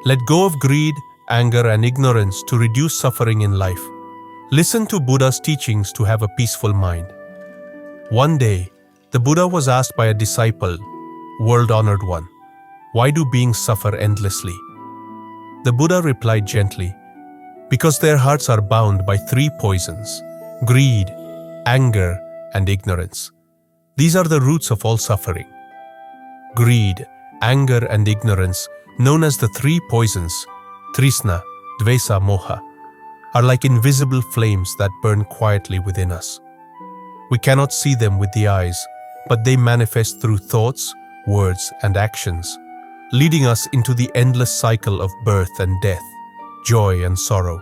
Let go of greed, anger, and ignorance to reduce suffering in life. Listen to Buddha's teachings to have a peaceful mind. One day, the Buddha was asked by a disciple, world-honored one, "Why do beings suffer endlessly?" The Buddha replied gently, "Because their hearts are bound by three poisons: greed, anger, and ignorance. These are the roots of all suffering." Greed, anger, and ignorance, known as the three poisons, Trishna, Dvesa, Moha, are like invisible flames that burn quietly within us. We cannot see them with the eyes, but they manifest through thoughts, words, and actions, leading us into the endless cycle of birth and death, joy and sorrow.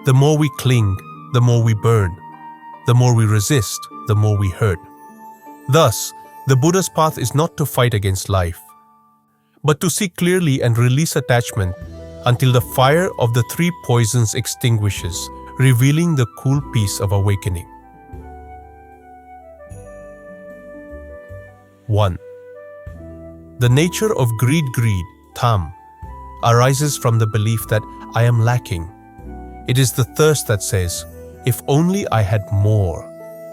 The more we cling, the more we burn. The more we resist, the more we hurt. Thus, the Buddha's path is not to fight against life, but to see clearly and release attachment until the fire of the three poisons extinguishes, revealing the cool peace of awakening. 1. The nature of greed, tam, arises from the belief that I am lacking. It is the thirst that says, if only I had more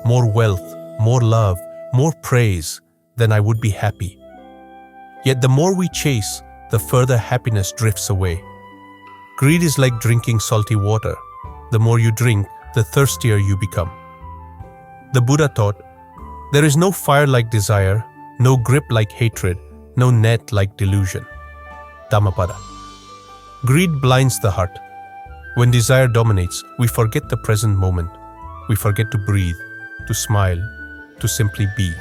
wealth, more love, more praise, then I would be happy. Yet the more we chase, the further happiness drifts away. Greed is like drinking salty water. The more you drink, the thirstier you become. The Buddha taught, there is no fire like desire, no grip like hatred, no net like delusion. Dhammapada. Greed blinds the heart. When desire dominates, we forget the present moment. We forget to breathe, to smile, to simply be.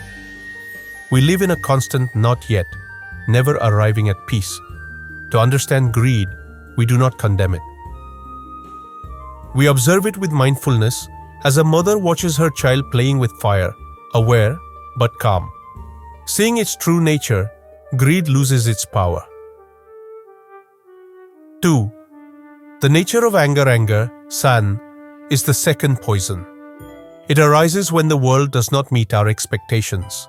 We live in a constant not yet, never arriving at peace. To understand greed, we do not condemn it. We observe it with mindfulness as a mother watches her child playing with fire, aware but calm. Seeing its true nature, greed loses its power. 2. The nature of anger, san, is the second poison. It arises when the world does not meet our expectations,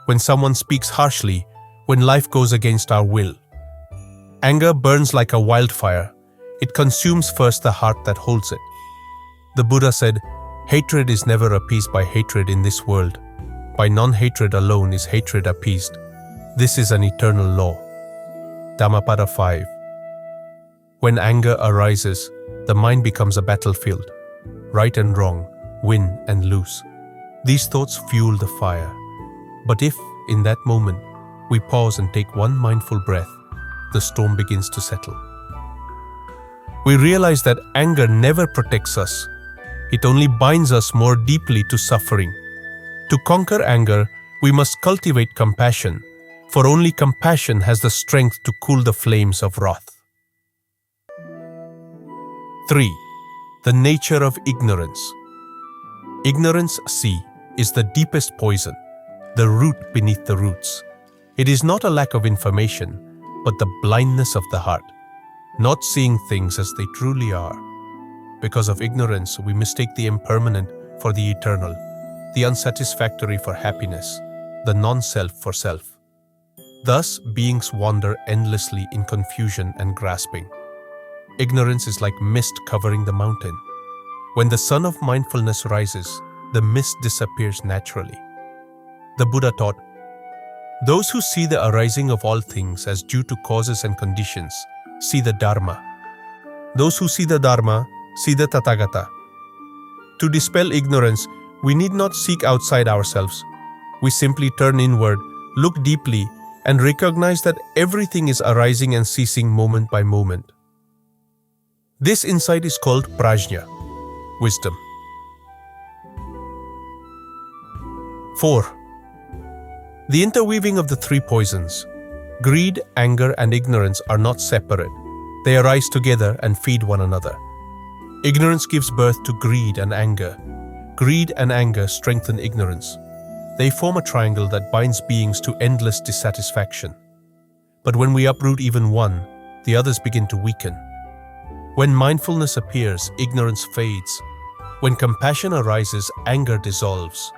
when someone speaks harshly, when life goes against our will. Anger burns like a wildfire. It consumes first the heart that holds it. The Buddha said, hatred is never appeased by hatred in this world. By non-hatred alone is hatred appeased. This is an eternal law. Dhammapada 5. When anger arises, the mind becomes a battlefield. Right and wrong, win and lose. These thoughts fuel the fire. But if, in that moment, we pause and take one mindful breath, the storm begins to settle. We realize that anger never protects us. It only binds us more deeply to suffering. To conquer anger, we must cultivate compassion, for only compassion has the strength to cool the flames of wrath. 3. The nature of ignorance. Ignorance, see, is the deepest poison, the root beneath the roots. It is not a lack of information, but the blindness of the heart, not seeing things as they truly are. Because of ignorance, we mistake the impermanent for the eternal, the unsatisfactory for happiness, the non-self for self. Thus, beings wander endlessly in confusion and grasping. Ignorance is like mist covering the mountain. When the sun of mindfulness rises, the mist disappears naturally. The Buddha taught, those who see the arising of all things as due to causes and conditions see the Dharma. Those who see the Dharma see the Tathagata. To dispel ignorance, we need not seek outside ourselves. We simply turn inward, look deeply, and recognize that everything is arising and ceasing moment by moment. This insight is called prajna, wisdom. 4. The interweaving of the three poisons, greed, anger, and ignorance, are not separate. They arise together and feed one another. Ignorance gives birth to greed and anger. Greed and anger strengthen ignorance. They form a triangle that binds beings to endless dissatisfaction. But when we uproot even one, the others begin to weaken. When mindfulness appears, ignorance fades. When compassion arises, anger dissolves.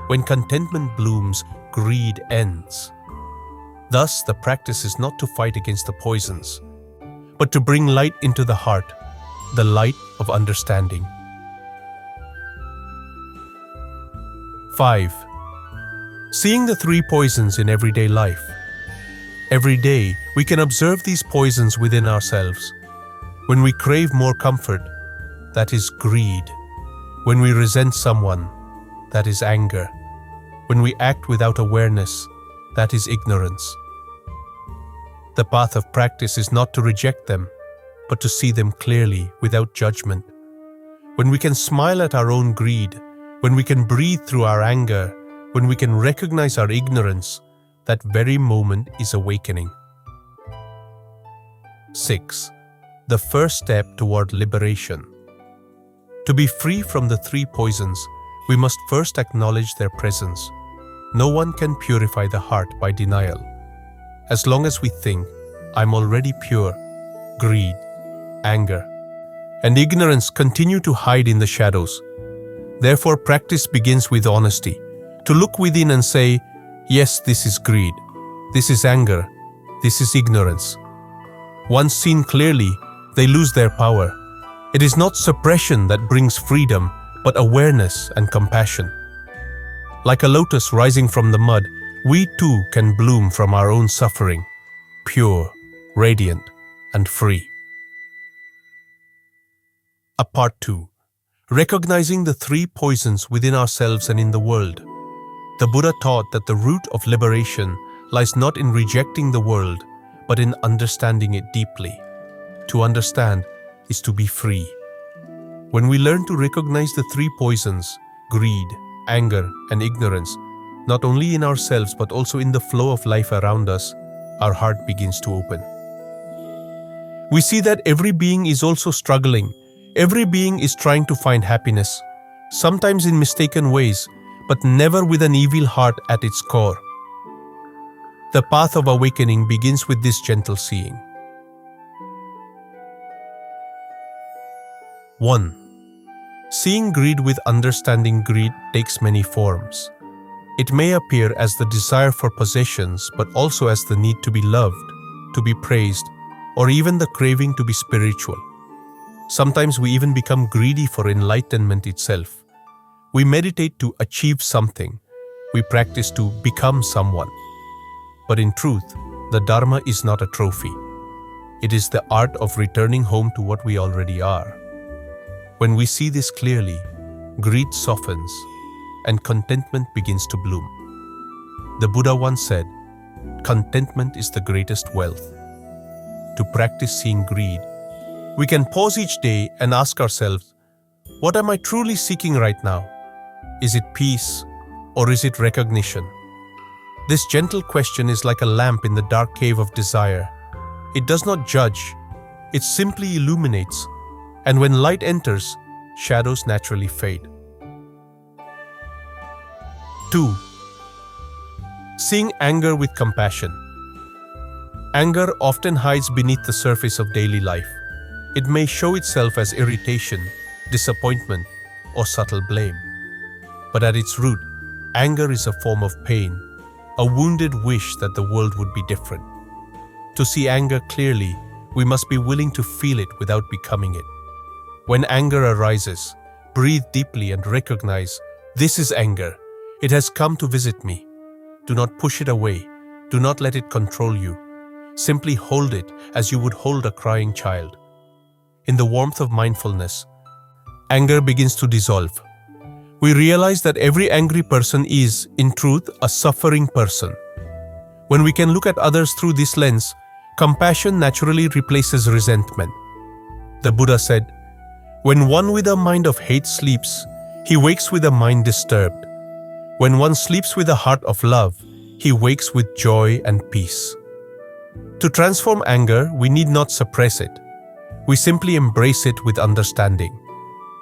When contentment blooms, greed ends. Thus, the practice is not to fight against the poisons, but to bring light into the heart, the light of understanding. 5. Seeing the 3 poisons in everyday life. Every day, we can observe these poisons within ourselves. When we crave more comfort, that is greed. When we resent someone, that is anger. When we act without awareness, that is ignorance. The path of practice is not to reject them, but to see them clearly without judgment. When we can smile at our own greed, when we can breathe through our anger, when we can recognize our ignorance, that very moment is awakening. 6. The first step toward liberation. To be free from the 3 poisons, we must first acknowledge their presence. No one can purify the heart by denial. As long as we think, "I'm already pure," greed, anger, and ignorance continue to hide in the shadows. Therefore, practice begins with honesty, to look within and say, "Yes, this is greed, this is anger, this is ignorance." Once seen clearly, they lose their power. It is not suppression that brings freedom, but awareness and compassion. Like a lotus rising from the mud, we too can bloom from our own suffering, pure, radiant, and free. A Part 2. Recognizing the 3 poisons within ourselves and in the world. The Buddha taught that the root of liberation lies not in rejecting the world, but in understanding it deeply. To understand is to be free. When we learn to recognize the 3 poisons, greed, anger, and ignorance, not only in ourselves but also in the flow of life around us, our heart begins to open. We see that every being is also struggling. Every being is trying to find happiness, sometimes in mistaken ways, but never with an evil heart at its core. The path of awakening begins with this gentle seeing. 1. Seeing greed with understanding greed takes many forms. It may appear as the desire for possessions, but also as the need to be loved, to be praised, or even the craving to be spiritual. Sometimes we even become greedy for enlightenment itself. We meditate to achieve something. We practice to become someone. But in truth, the Dharma is not a trophy. It is the art of returning home to what we already are. When we see this clearly, greed softens and contentment begins to bloom. The Buddha once said, "Contentment is the greatest wealth." To practice seeing greed, we can pause each day and ask ourselves, what am I truly seeking right now? Is it peace or is it recognition? This gentle question is like a lamp in the dark cave of desire. It does not judge, it simply illuminates, and when light enters, shadows naturally fade. 2. Seeing anger with compassion. Anger often hides beneath the surface of daily life. It may show itself as irritation, disappointment, or subtle blame. But at its root, anger is a form of pain, a wounded wish that the world would be different. To see anger clearly, we must be willing to feel it without becoming it. When anger arises, breathe deeply and recognize, this is anger. It has come to visit me. Do not push it away. Do not let it control you. Simply hold it as you would hold a crying child. In the warmth of mindfulness, anger begins to dissolve. We realize that every angry person is, in truth, a suffering person. When we can look at others through this lens, compassion naturally replaces resentment. The Buddha said, "When one with a mind of hate sleeps, he wakes with a mind disturbed. When one sleeps with a heart of love, he wakes with joy and peace." To transform anger, we need not suppress it. We simply embrace it with understanding.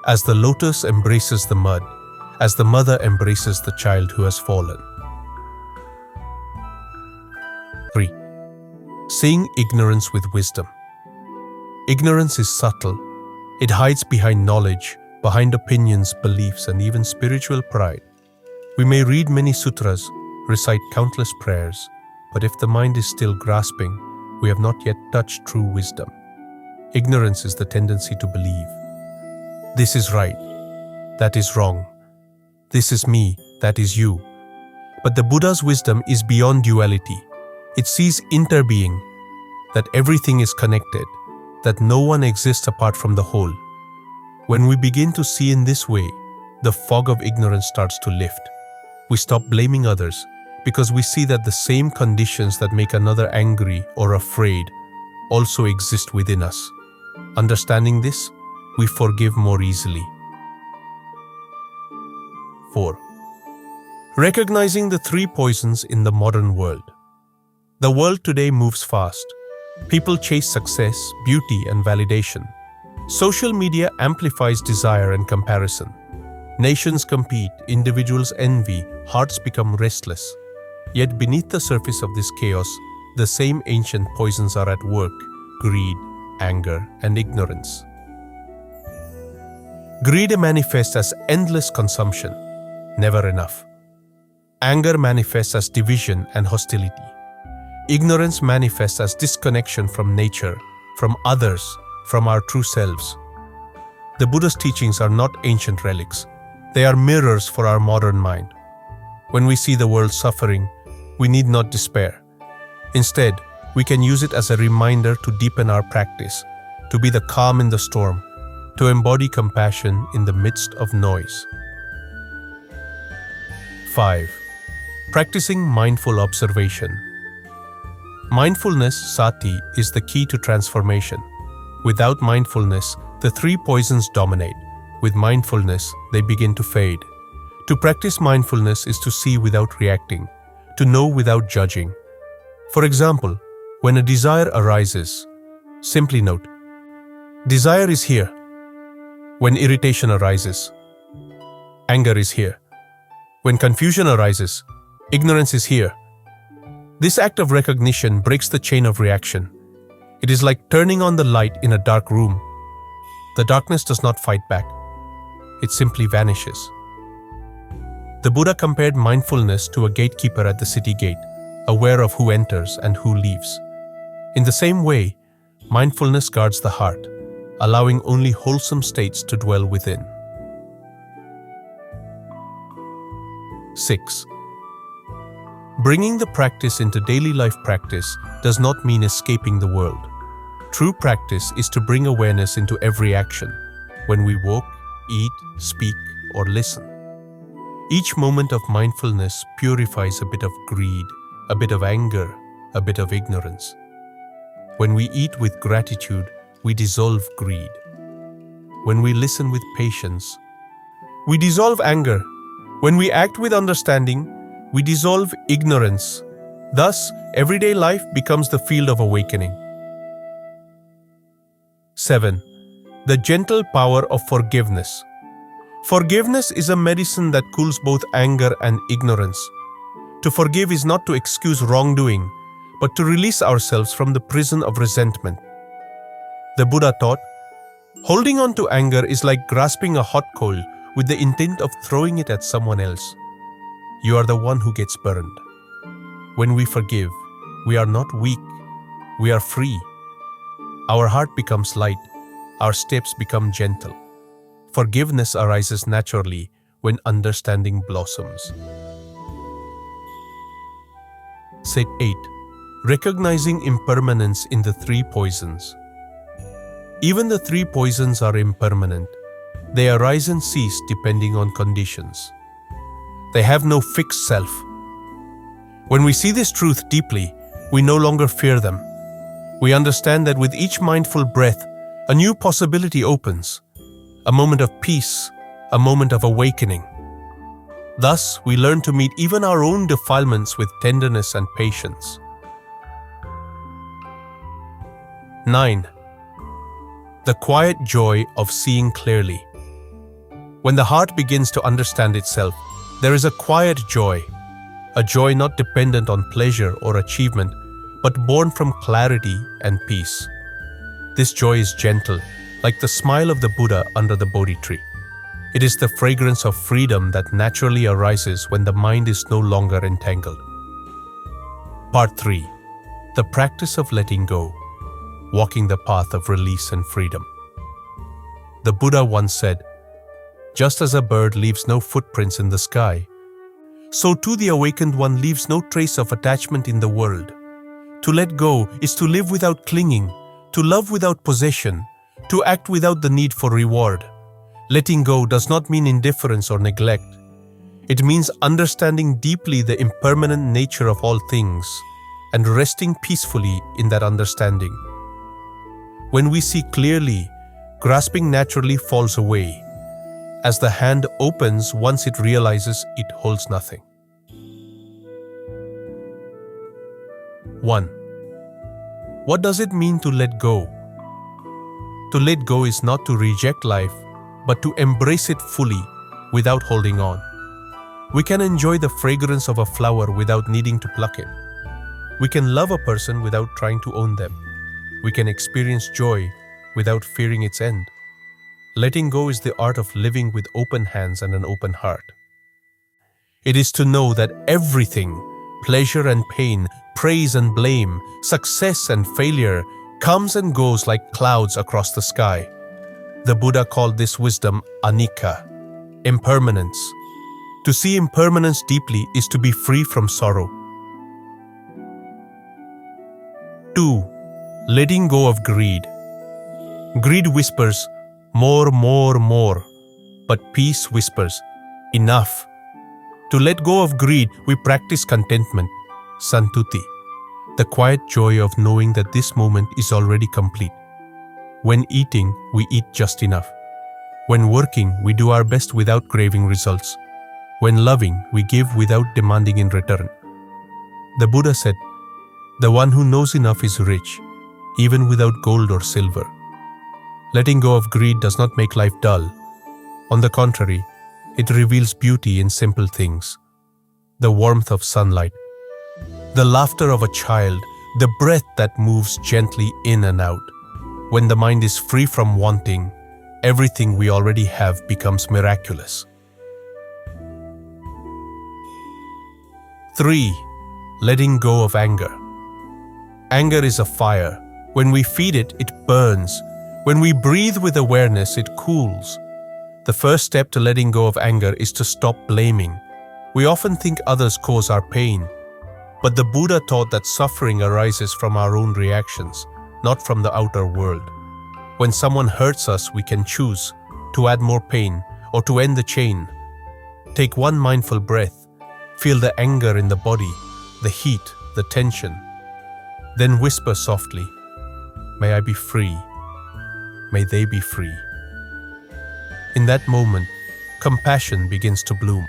As the lotus embraces the mud, as the mother embraces the child who has fallen. 3. Seeing ignorance with wisdom. Ignorance is subtle. It hides behind knowledge, behind opinions, beliefs, and even spiritual pride. We may read many sutras, recite countless prayers, but if the mind is still grasping, we have not yet touched true wisdom. Ignorance is the tendency to believe. This is right, that is wrong. This is me, that is you. But the Buddha's wisdom is beyond duality. It sees interbeing, that everything is connected, that no one exists apart from the whole. When we begin to see in this way, the fog of ignorance starts to lift. We stop blaming others because we see that the same conditions that make another angry or afraid also exist within us. Understanding this, we forgive more easily. 4. Recognizing the three poisons in the modern world. The world today moves fast. People chase success, beauty, and validation. Social media amplifies desire and comparison. Nations compete, individuals envy, hearts become restless. Yet beneath the surface of this chaos, the same ancient poisons are at work: greed, anger, and ignorance. Greed manifests as endless consumption, never enough. Anger manifests as division and hostility. Ignorance manifests as disconnection from nature, from others, from our true selves. The Buddha's teachings are not ancient relics. They are mirrors for our modern mind. When we see the world suffering, we need not despair. Instead, we can use it as a reminder to deepen our practice, to be the calm in the storm, to embody compassion in the midst of noise. 5. Practicing mindful observation. Mindfulness, sati, is the key to transformation. Without mindfulness, the three poisons dominate. With mindfulness, they begin to fade. To practice mindfulness is to see without reacting, to know without judging. For example, when a desire arises, simply note, desire is here. When irritation arises, anger is here. When confusion arises, ignorance is here. This act of recognition breaks the chain of reaction. It is like turning on the light in a dark room. The darkness does not fight back. It simply vanishes. The Buddha compared mindfulness to a gatekeeper at the city gate, aware of who enters and who leaves. In the same way, mindfulness guards the heart, allowing only wholesome states to dwell within. 6. Bringing the practice into daily life practice does not mean escaping the world. True practice is to bring awareness into every action, when we walk, eat, speak, or listen. Each moment of mindfulness purifies a bit of greed, a bit of anger, a bit of ignorance. When we eat with gratitude, we dissolve greed. When we listen with patience, we dissolve anger. When we act with understanding, we dissolve ignorance. Thus, everyday life becomes the field of awakening. 7. The gentle power of forgiveness. Forgiveness is a medicine that cools both anger and ignorance. To forgive is not to excuse wrongdoing, but to release ourselves from the prison of resentment. The Buddha taught, holding on to anger is like grasping a hot coal with the intent of throwing it at someone else. You are the one who gets burned. When we forgive, we are not weak, we are free. Our heart becomes light, our steps become gentle. Forgiveness arises naturally when understanding blossoms. 8. Recognizing impermanence in the three poisons. Even the three poisons are impermanent. They arise and cease depending on conditions. They have no fixed self. When we see this truth deeply, we no longer fear them. We understand that with each mindful breath, a new possibility opens, a moment of peace, a moment of awakening. Thus, we learn to meet even our own defilements with tenderness and patience. 9. The quiet joy of seeing clearly. When the heart begins to understand itself, there is a quiet joy, a joy not dependent on pleasure or achievement, but born from clarity and peace. This joy is gentle, like the smile of the Buddha under the Bodhi tree. It is the fragrance of freedom that naturally arises when the mind is no longer entangled. Part 3. The practice of letting go. walking the path of release and freedom. The Buddha once said, "Just as a bird leaves no footprints in the sky, so too the awakened one leaves no trace of attachment in the world. To let go is to live without clinging, to love without possession, to act without the need for reward. Letting go does not mean indifference or neglect. It means understanding deeply the impermanent nature of all things and resting peacefully in that understanding. When we see clearly, grasping naturally falls away, as the hand opens once it realizes it holds nothing." 1. What does it mean to let go? To let go is not to reject life, but to embrace it fully without holding on. We can enjoy the fragrance of a flower without needing to pluck it. We can love a person without trying to own them. We can experience joy without fearing its end. Letting go is the art of living with open hands and an open heart. It is to know that everything, pleasure and pain, praise and blame, success and failure, comes and goes like clouds across the sky. The Buddha called this wisdom anicca, impermanence. To see impermanence deeply is to be free from sorrow. 2. Letting go of greed. Greed whispers, "More, more, more," but peace whispers, "Enough." To let go of greed, we practice contentment, santuti, the quiet joy of knowing that this moment is already complete. When eating, we eat just enough. When working, we do our best without craving results. When loving, we give without demanding in return. The Buddha said, "The one who knows enough is rich, even without gold or silver." Letting go of greed does not make life dull. On the contrary, it reveals beauty in simple things. The warmth of sunlight, the laughter of a child, the breath that moves gently in and out. When the mind is free from wanting, everything we already have becomes miraculous. 3. Letting go of anger. Anger is a fire. When we feed it, it burns. When we breathe with awareness, it cools. The first step to letting go of anger is to stop blaming. We often think others cause our pain, but the Buddha taught that suffering arises from our own reactions, not from the outer world. When someone hurts us, we can choose to add more pain or to end the chain. Take one mindful breath. Feel the anger in the body, the heat, the tension. Then whisper softly, "May I be free. May they be free." In that moment, compassion begins to bloom.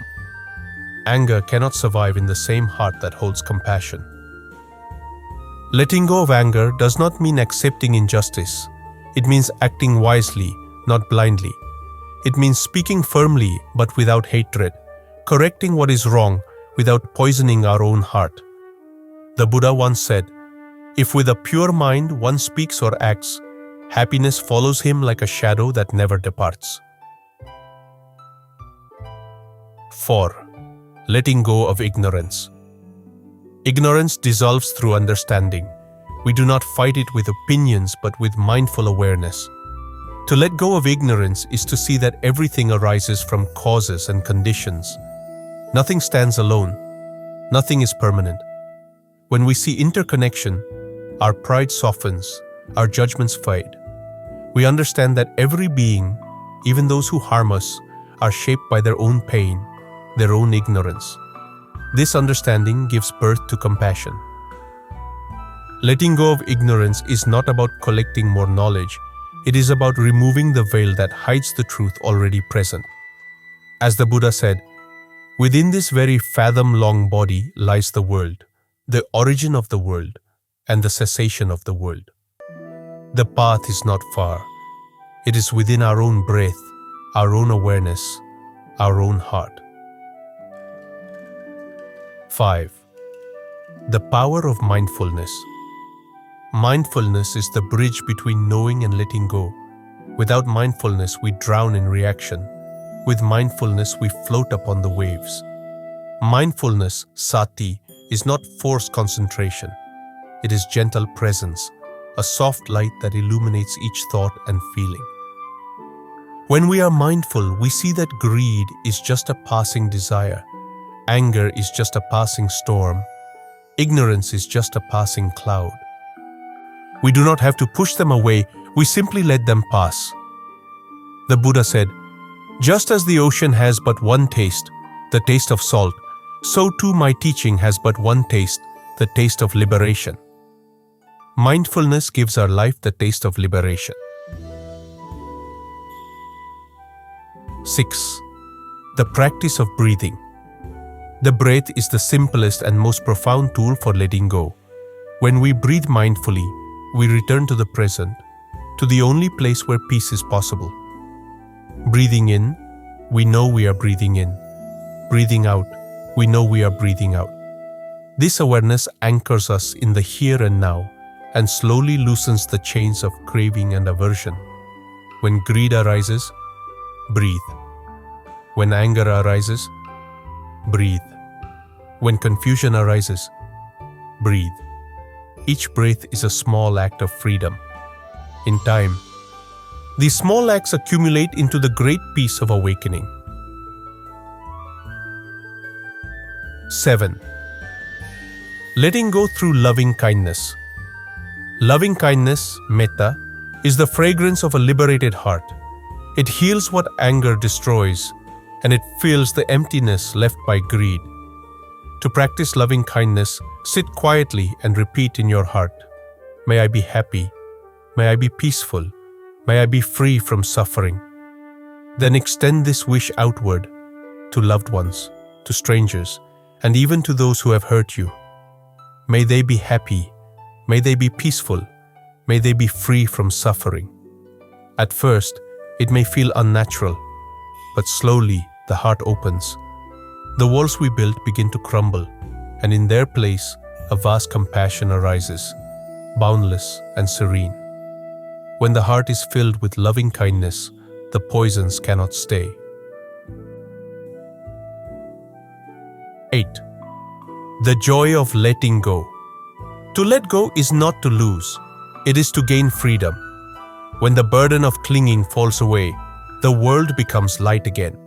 Anger cannot survive in the same heart that holds compassion. Letting go of anger does not mean accepting injustice. It means acting wisely, not blindly. It means speaking firmly but without hatred, correcting what is wrong without poisoning our own heart. The Buddha once said, "If with a pure mind one speaks or acts, happiness follows him like a shadow that never departs." 4. Letting go of ignorance. Ignorance dissolves through understanding. We do not fight it with opinions but with mindful awareness. To let go of ignorance is to see that everything arises from causes and conditions. Nothing stands alone. Nothing is permanent. When we see interconnection, our pride softens, our judgments fade. We understand that every being, even those who harm us, are shaped by their own pain, their own ignorance. This understanding gives birth to compassion. Letting go of ignorance is not about collecting more knowledge. It is about removing the veil that hides the truth already present. As the Buddha said, "Within this very fathom-long body lies the world, the origin of the world, and the cessation of the world." The path is not far. It is within our own breath, our own awareness, our own heart. 5. The power of mindfulness. Mindfulness is the bridge between knowing and letting go. Without mindfulness, we drown in reaction. With mindfulness, we float upon the waves. Mindfulness, sati, is not forced concentration. It is gentle presence, a soft light that illuminates each thought and feeling. When we are mindful, we see that greed is just a passing desire, anger is just a passing storm, ignorance is just a passing cloud. We do not have to push them away, we simply let them pass. The Buddha said, "Just as the ocean has but one taste, the taste of salt, so too my teaching has but one taste, the taste of liberation." Mindfulness gives our life the taste of liberation. 6. The practice of breathing. The breath is the simplest and most profound tool for letting go. When we breathe mindfully, we return to the present, to the only place where peace is possible. Breathing in, we know we are breathing in. Breathing out, we know we are breathing out. This awareness anchors us in the here and now and slowly loosens the chains of craving and aversion. When greed arises, breathe. When anger arises, breathe. When confusion arises, breathe. Each breath is a small act of freedom. In time, these small acts accumulate into the great peace of awakening. 7. Letting go through loving kindness. Loving kindness, metta, is the fragrance of a liberated heart. It heals what anger destroys, and it fills the emptiness left by greed. To practice loving kindness, sit quietly and repeat in your heart, "May I be happy, may I be peaceful, may I be free from suffering." Then extend this wish outward, to loved ones, to strangers, and even to those who have hurt you. May they be happy, may they be peaceful, may they be free from suffering. At first, it may feel unnatural, but slowly the heart opens. The walls we built begin to crumble, and in their place, a vast compassion arises, boundless and serene. When the heart is filled with loving kindness, the poisons cannot stay. 8. The joy of letting go. To let go is not to lose, it is to gain freedom. When the burden of clinging falls away, the world becomes light again.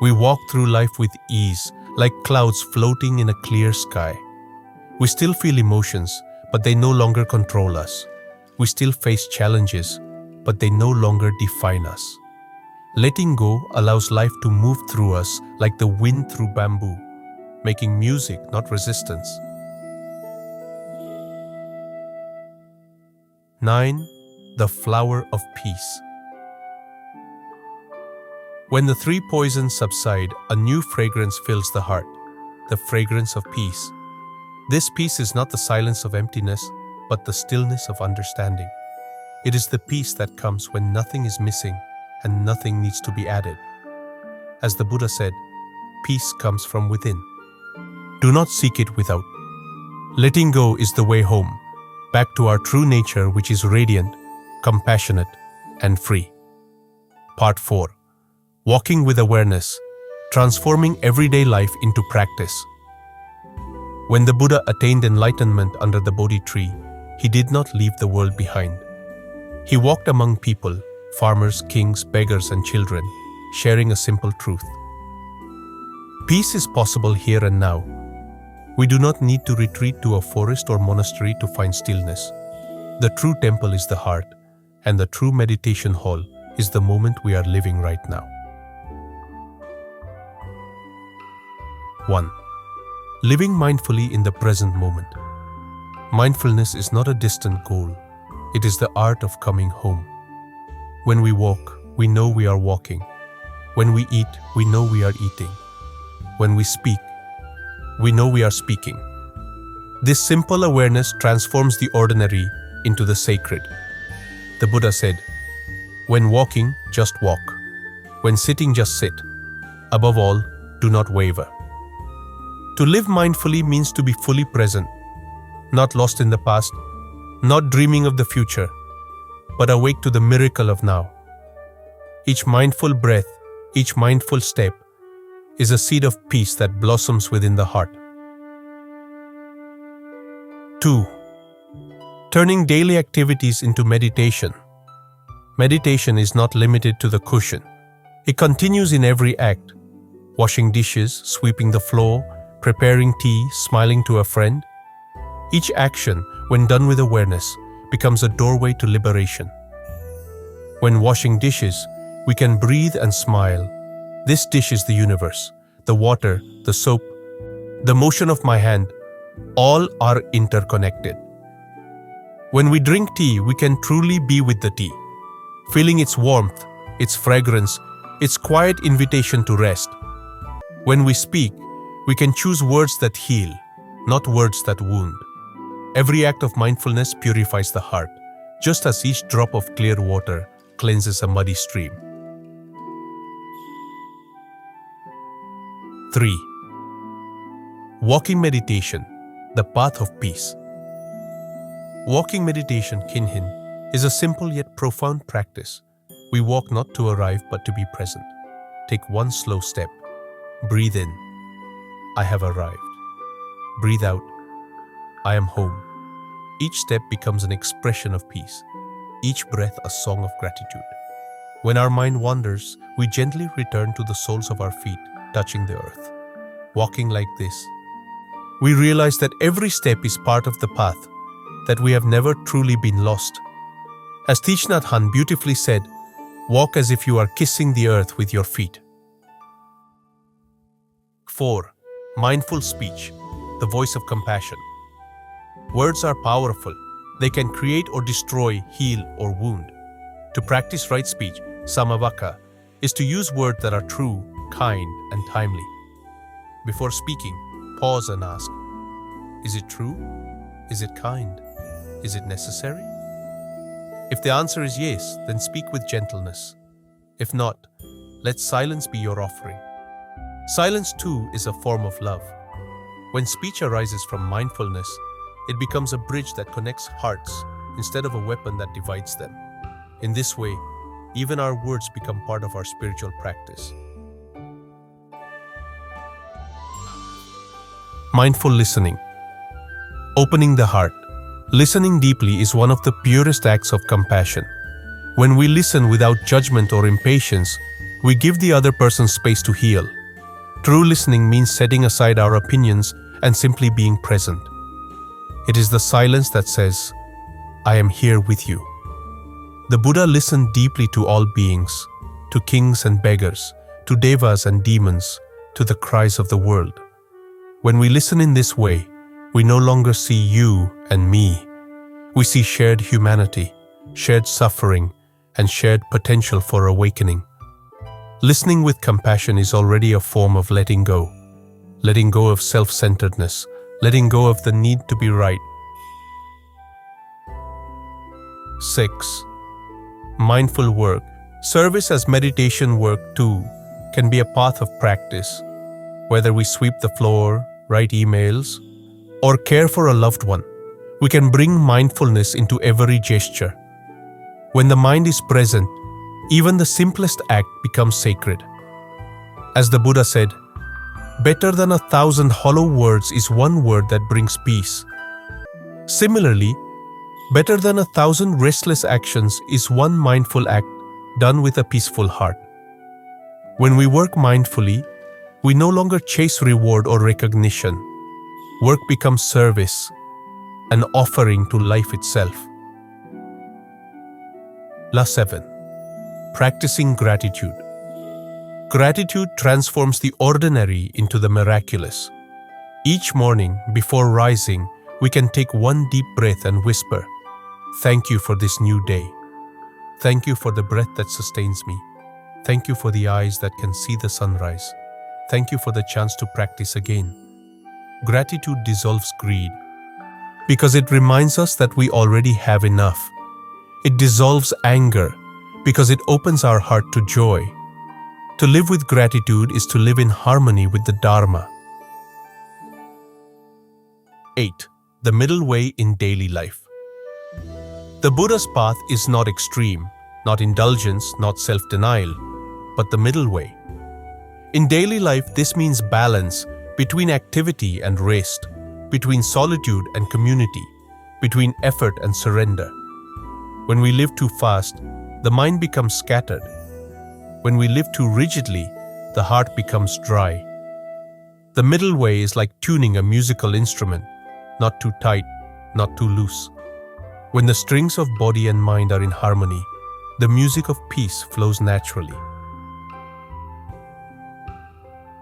We walk through life with ease, like clouds floating in a clear sky. We still feel emotions, but they no longer control us. We still face challenges, but they no longer define us. Letting go allows life to move through us like the wind through bamboo, making music, not resistance. 9. The flower of peace. When the three poisons subside, a new fragrance fills the heart, the fragrance of peace. This peace is not the silence of emptiness, but the stillness of understanding. It is the peace that comes when nothing is missing and nothing needs to be added. As the Buddha said, peace comes from within. Do not seek it without. Letting go is the way home, back to our true nature, which is radiant, compassionate, and free. Part 4. Walking with awareness, transforming everyday life into practice. When the Buddha attained enlightenment under the Bodhi tree, he did not leave the world behind. He walked among people, farmers, kings, beggars, and children, sharing a simple truth. Peace is possible here and now. We do not need to retreat to a forest or monastery to find stillness. The true temple is the heart, and the true meditation hall is the moment we are living right now. 1. Living mindfully in the present moment. Mindfulness is not a distant goal. It is the art of coming home. When we walk, we know we are walking. When we eat, we know we are eating. When we speak, we know we are speaking. This simple awareness transforms the ordinary into the sacred. The Buddha said, "When walking, just walk. When sitting, just sit. Above all, do not waver." To live mindfully means to be fully present, not lost in the past, not dreaming of the future, but awake to the miracle of now. Each mindful breath, each mindful step is a seed of peace that blossoms within the heart. 2. turning daily activities into meditation. Meditation is not limited to the cushion. It continues in every act: washing dishes, sweeping the floor, preparing tea, smiling to a friend. Each action, when done with awareness, becomes a doorway to liberation. When washing dishes, we can breathe and smile. This dish is the universe, the water, the soap, the motion of my hand, all are interconnected. When we drink tea, we can truly be with the tea, feeling its warmth, its fragrance, its quiet invitation to rest. When we speak, we can choose words that heal, not words that wound. Every act of mindfulness purifies the heart, just as each drop of clear water cleanses a muddy stream. 3. Walking meditation, the path of peace. Walking meditation, kinhin, is a simple yet profound practice. We walk not to arrive but to be present. Take one slow step. Breathe in. I have arrived. Breathe out. I am home. Each step becomes an expression of peace. Each breath a song of gratitude. When our mind wanders, we gently return to the soles of our feet, touching the earth. Walking like this, we realize that every step is part of the path, that we have never truly been lost. As Thich Nhat Hanh beautifully said, walk as if you are kissing the earth with your feet. 4. Mindful speech, the voice of compassion. Words are powerful. They can create or destroy, heal or wound. To practice right speech, samavaka, is to use words that are true, kind, and timely. Before speaking, pause and ask, is it true? Is it kind? Is it necessary? If the answer is yes, then speak with gentleness. If not, let silence be your offering. Silence too is a form of love. When speech arises from mindfulness, it becomes a bridge that connects hearts instead of a weapon that divides them. In this way, even our words become part of our spiritual practice. Mindful listening. Opening the heart. Listening deeply is one of the purest acts of compassion. When we listen without judgment or impatience, we give the other person space to heal. True listening means setting aside our opinions and simply being present. It is the silence that says, I am here with you. The Buddha listened deeply to all beings, to kings and beggars, to devas and demons, to the cries of the world. When we listen in this way, we no longer see you and me. We see shared humanity, shared suffering, and shared potential for awakening. Listening with compassion is already a form of letting go of self-centeredness, letting go of the need to be right. 6. Mindful work. Service as meditation work too can be a path of practice. Whether we sweep the floor, write emails, or care for a loved one, we can bring mindfulness into every gesture. When the mind is present, even the simplest act becomes sacred. As the Buddha said, better than 1,000 hollow words is one word that brings peace. Similarly, better than 1,000 restless actions is one mindful act done with a peaceful heart. When we work mindfully, we no longer chase reward or recognition. Work becomes service, an offering to life itself. 7. Practicing gratitude. Gratitude transforms the ordinary into the miraculous. Each morning, before rising, we can take one deep breath and whisper, "Thank you for this new day. Thank you for the breath that sustains me. Thank you for the eyes that can see the sunrise. Thank you for the chance to practice again." Gratitude dissolves greed because it reminds us that we already have enough. It dissolves anger because it opens our heart to joy. To live with gratitude is to live in harmony with the Dharma. 8. The middle way in daily life. The Buddha's path is not extreme, not indulgence, not self-denial, but the middle way. In daily life, this means balance between activity and rest, between solitude and community, between effort and surrender. When we live too fast, the mind becomes scattered. When we live too rigidly, the heart becomes dry. The middle way is like tuning a musical instrument, not too tight, not too loose. When the strings of body and mind are in harmony, the music of peace flows naturally.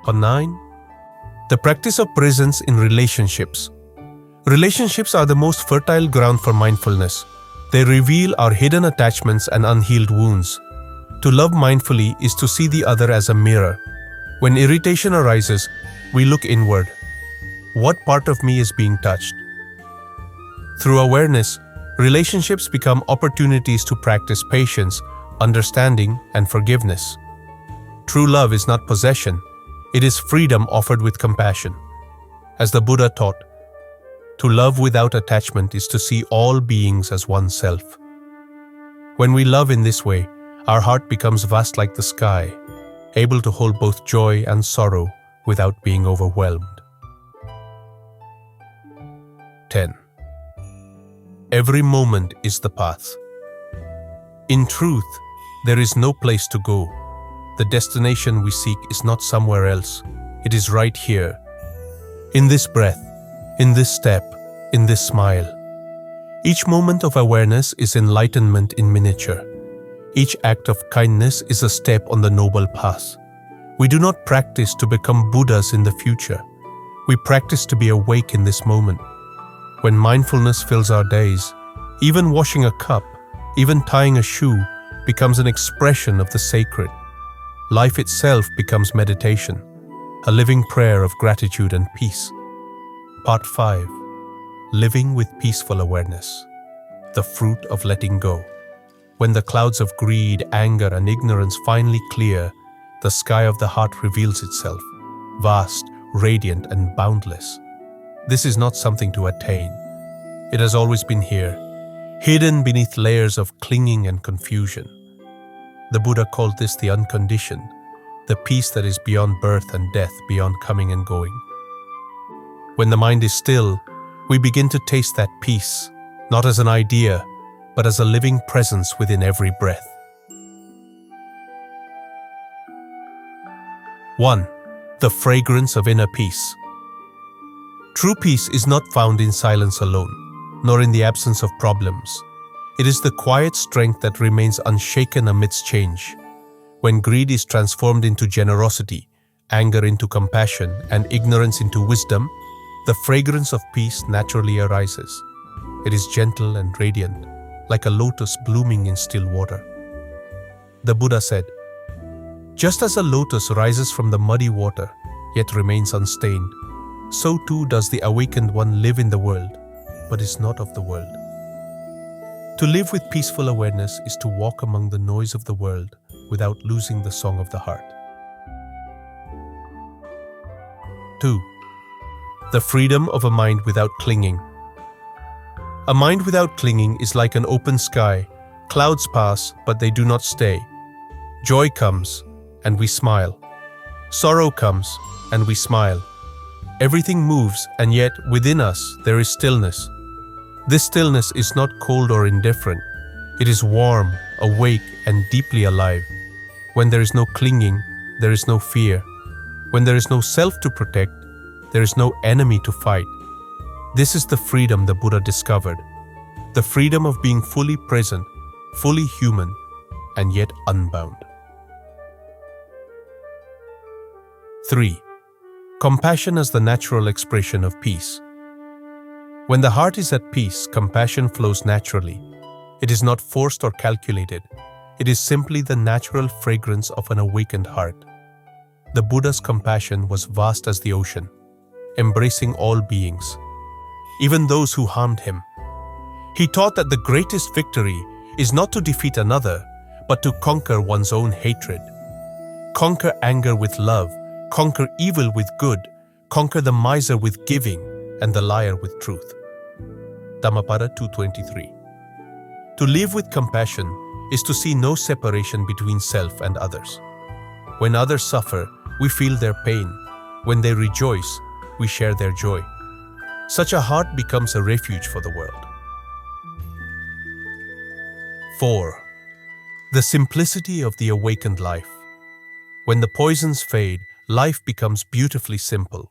9. The practice of presence in relationships. Relationships are the most fertile ground for mindfulness. They reveal our hidden attachments and unhealed wounds. To love mindfully is to see the other as a mirror. When irritation arises, we look inward. What part of me is being touched? Through awareness, relationships become opportunities to practice patience, understanding, and forgiveness. True love is not possession. It is freedom offered with compassion. As the Buddha taught, to love without attachment is to see all beings as oneself. When we love in this way, our heart becomes vast like the sky, able to hold both joy and sorrow without being overwhelmed. 10. Every moment is the path. In truth, there is no place to go. The destination we seek is not somewhere else. It is right here. In this breath, in this step, in this smile. Each moment of awareness is enlightenment in miniature. Each act of kindness is a step on the noble path. We do not practice to become Buddhas in the future. We practice to be awake in this moment. When mindfulness fills our days, even washing a cup, even tying a shoe, becomes an expression of the sacred. Life itself becomes meditation, a living prayer of gratitude and peace. Part 5. Living with peaceful awareness. The fruit of letting go. When the clouds of greed, anger, and ignorance finally clear, the sky of the heart reveals itself, vast, radiant, and boundless. This is not something to attain. It has always been here, hidden beneath layers of clinging and confusion. The Buddha called this the unconditioned, the peace that is beyond birth and death, beyond coming and going. When the mind is still, we begin to taste that peace, not as an idea, but as a living presence within every breath. 1. The fragrance of inner peace. True peace is not found in silence alone, nor in the absence of problems. It is the quiet strength that remains unshaken amidst change. When greed is transformed into generosity, anger into compassion, and ignorance into wisdom, the fragrance of peace naturally arises. It is gentle and radiant, like a lotus blooming in still water. The Buddha said, "Just as a lotus rises from the muddy water, yet remains unstained, so too does the awakened one live in the world, but is not of the world." To live with peaceful awareness is to walk among the noise of the world without losing the song of the heart. 2. The freedom of a mind without clinging. A mind without clinging is like an open sky. Clouds pass, but they do not stay. Joy comes, and we smile. Sorrow comes, and we smile. Everything moves, and yet within us there is stillness. This stillness is not cold or indifferent. It is warm, awake, and deeply alive. When there is no clinging, there is no fear. When there is no self to protect, there is no enemy to fight. This is the freedom the Buddha discovered. The freedom of being fully present, fully human, and yet unbound. 3. Compassion as the natural expression of peace. When the heart is at peace, compassion flows naturally. It is not forced or calculated. It is simply the natural fragrance of an awakened heart. The Buddha's compassion was vast as the ocean, embracing all beings, even those who harmed him. He taught that the greatest victory is not to defeat another, but to conquer one's own hatred. Conquer anger with love, conquer evil with good, conquer the miser with giving, and the liar with truth. Dhammapada 2:23. To live with compassion is to see no separation between self and others. When others suffer, we feel their pain. When they rejoice, we share their joy. Such a heart becomes a refuge for the world. 4. The simplicity of the awakened life. When the poisons fade, life becomes beautifully simple.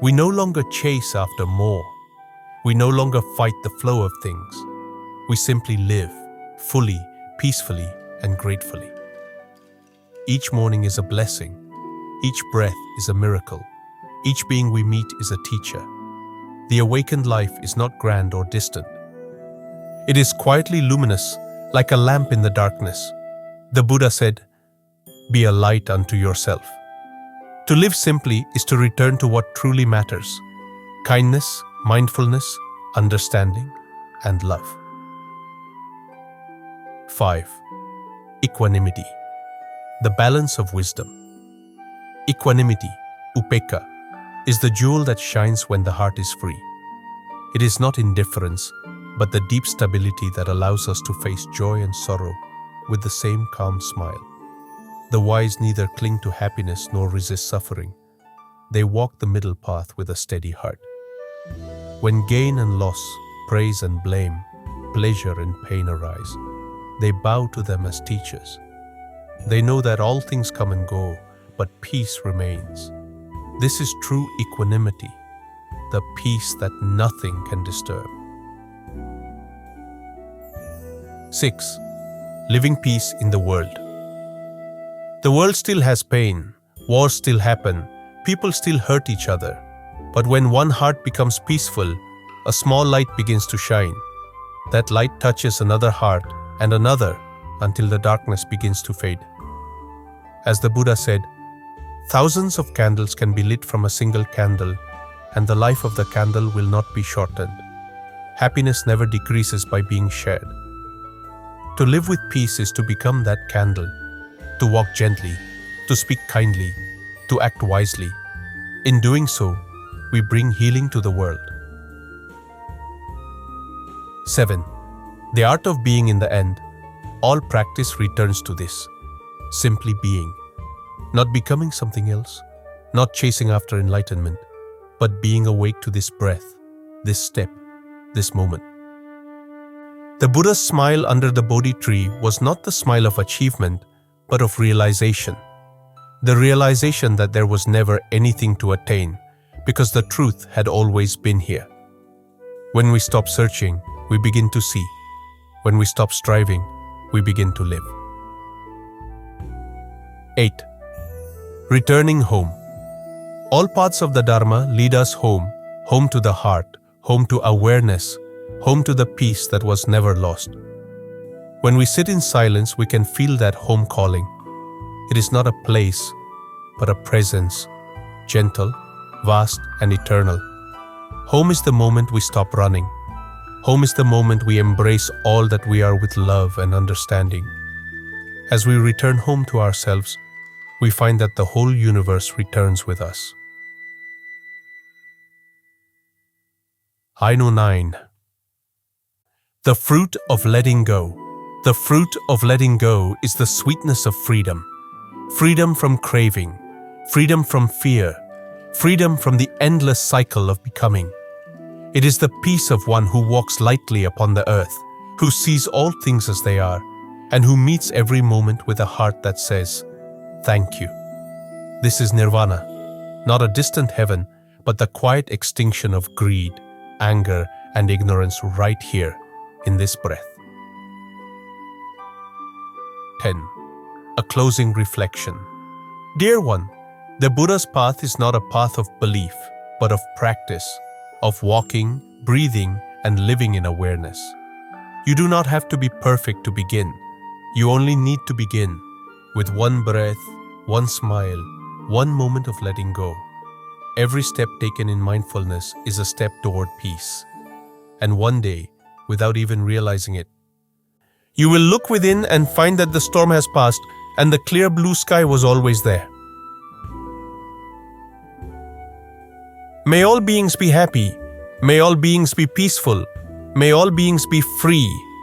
We no longer chase after more. We no longer fight the flow of things. We simply live, fully, peacefully, and gratefully. Each morning is a blessing. Each breath is a miracle. Each being we meet is a teacher. The awakened life is not grand or distant. It is quietly luminous, like a lamp in the darkness. The Buddha said, "Be a light unto yourself." To live simply is to return to what truly matters: kindness, mindfulness, understanding, and love. 5. Equanimity. The balance of wisdom. Equanimity, upekkha, is the jewel that shines when the heart is free. It is not indifference, but the deep stability that allows us to face joy and sorrow with the same calm smile. The wise neither cling to happiness nor resist suffering. They walk the middle path with a steady heart. When gain and loss, praise and blame, pleasure and pain arise, they bow to them as teachers. They know that all things come and go, but peace remains. This is true equanimity, the peace that nothing can disturb. 6. Living peace in the world. The world still has pain, wars still happen, people still hurt each other. But when one heart becomes peaceful, a small light begins to shine. That light touches another heart and another until the darkness begins to fade. As the Buddha said, thousands of candles can be lit from a single candle, and the life of the candle will not be shortened. Happiness never decreases by being shared. To live with peace is to become that candle, to walk gently, to speak kindly, to act wisely. In doing so, we bring healing to the world. 7. The art of being in the end. All practice returns to this: simply being. Not becoming something else, not chasing after enlightenment, but being awake to this breath, this step, this moment. The Buddha's smile under the Bodhi tree was not the smile of achievement, but of realization. The realization that there was never anything to attain, because the truth had always been here. When we stop searching, we begin to see. When we stop striving, we begin to live. 8. Returning home. All paths of the Dharma lead us home, home to the heart, home to awareness, home to the peace that was never lost. When we sit in silence, we can feel that home calling. It is not a place, but a presence, gentle, vast, and eternal. Home is the moment we stop running. Home is the moment we embrace all that we are with love and understanding. As we return home to ourselves, we find that the whole universe returns with us. Aino 9. The fruit of letting go. The fruit of letting go is the sweetness of freedom. Freedom from craving, freedom from fear, freedom from the endless cycle of becoming. It is the peace of one who walks lightly upon the earth, who sees all things as they are, and who meets every moment with a heart that says, "Thank you." This is nirvana, not a distant heaven, but the quiet extinction of greed, anger, and ignorance right here, in this breath. 10. A closing reflection. Dear one, the Buddha's path is not a path of belief, but of practice, of walking, breathing, and living in awareness. You do not have to be perfect to begin. You only need to begin with one breath, one smile, one moment of letting go. Every step taken in mindfulness is a step toward peace. And one day, without even realizing it, you will look within and find that the storm has passed and the clear blue sky was always there. May all beings be happy. May all beings be peaceful. May all beings be free.